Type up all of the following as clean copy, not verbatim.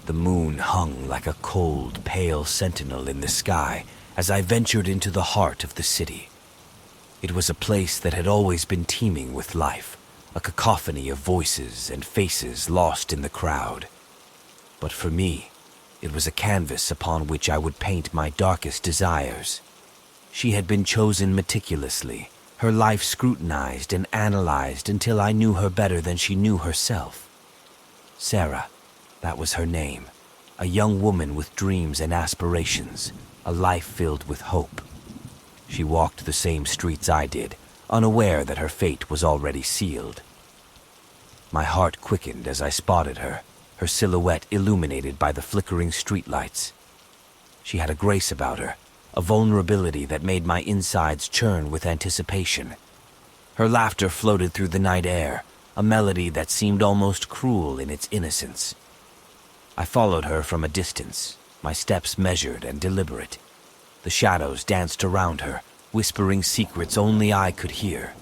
The moon hung like a cold, pale sentinel in the sky as I ventured into the heart of the city. It was a place that had always been teeming with life, a cacophony of voices and faces lost in the crowd. But for me, it was a canvas upon which I would paint my darkest desires. She had been chosen meticulously, her life scrutinized and analyzed until I knew her better than she knew herself. Sarah, that was her name, a young woman with dreams and aspirations, a life filled with hope. She walked the same streets I did, unaware that her fate was already sealed. My heart quickened as I spotted her, her silhouette illuminated by the flickering streetlights. She had a grace about her, a vulnerability that made my insides churn with anticipation. Her laughter floated through the night air, a melody that seemed almost cruel in its innocence. I followed her from a distance, my steps measured and deliberate. The shadows danced around her, whispering secrets only I could hear.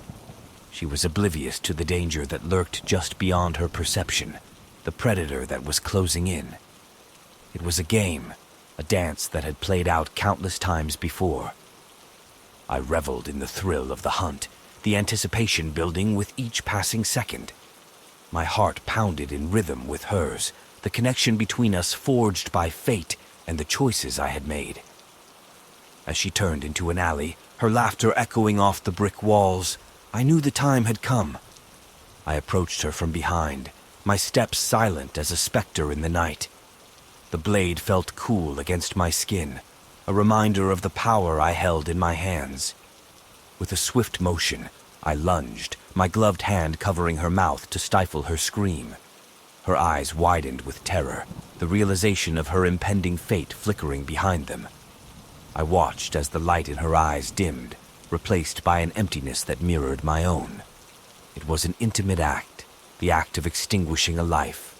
She was oblivious to the danger that lurked just beyond her perception, the predator that was closing in. It was a game, a dance that had played out countless times before. I reveled in the thrill of the hunt, the anticipation building with each passing second. My heart pounded in rhythm with hers, the connection between us forged by fate and the choices I had made. As she turned into an alley, her laughter echoing off the brick walls, I knew the time had come. I approached her from behind, my steps silent as a specter in the night. The blade felt cool against my skin, a reminder of the power I held in my hands. With a swift motion, I lunged, my gloved hand covering her mouth to stifle her scream. Her eyes widened with terror, the realization of her impending fate flickering behind them. I watched as the light in her eyes dimmed, replaced by an emptiness that mirrored my own. It was an intimate act, the act of extinguishing a life.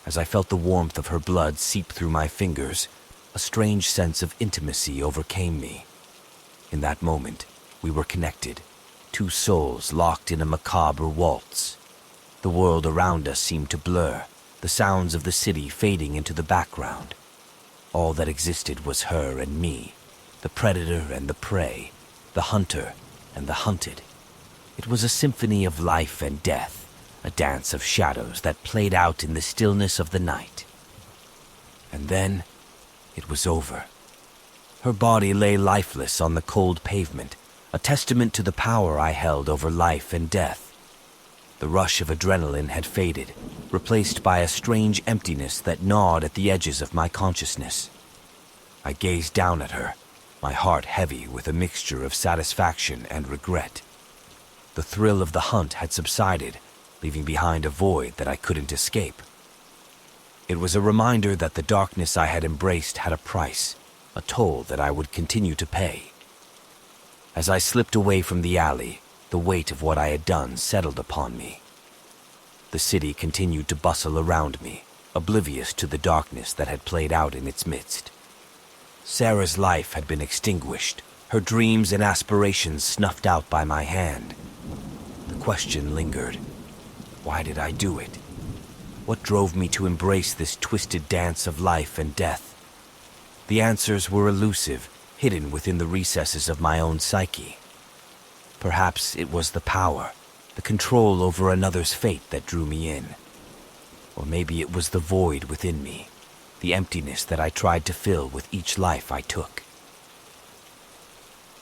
As I felt the warmth of her blood seep through my fingers, a strange sense of intimacy overcame me. In that moment, we were connected, two souls locked in a macabre waltz. The world around us seemed to blur, the sounds of the city fading into the background. All that existed was her and me, the predator and the prey, the hunter and the hunted. It was a symphony of life and death, a dance of shadows that played out in the stillness of the night. And then, it was over. Her body lay lifeless on the cold pavement, a testament to the power I held over life and death. The rush of adrenaline had faded, replaced by a strange emptiness that gnawed at the edges of my consciousness. I gazed down at her, my heart heavy with a mixture of satisfaction and regret. The thrill of the hunt had subsided, leaving behind a void that I couldn't escape. It was a reminder that the darkness I had embraced had a price, a toll that I would continue to pay. As I slipped away from the alley, the weight of what I had done settled upon me. The city continued to bustle around me, oblivious to the darkness that had played out in its midst. Sarah's life had been extinguished, her dreams and aspirations snuffed out by my hand. The question lingered. Why did I do it? What drove me to embrace this twisted dance of life and death? The answers were elusive, hidden within the recesses of my own psyche. Perhaps it was the power, the control over another's fate that drew me in. Or maybe it was the void within me, the emptiness that I tried to fill with each life I took.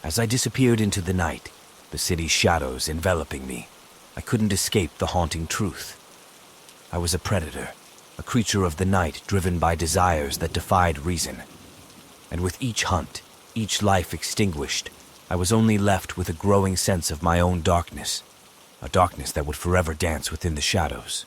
As I disappeared into the night, the city's shadows enveloping me, I couldn't escape the haunting truth. I was a predator, a creature of the night driven by desires that defied reason. And with each hunt, each life extinguished, I was only left with a growing sense of my own darkness, a darkness that would forever dance within the shadows.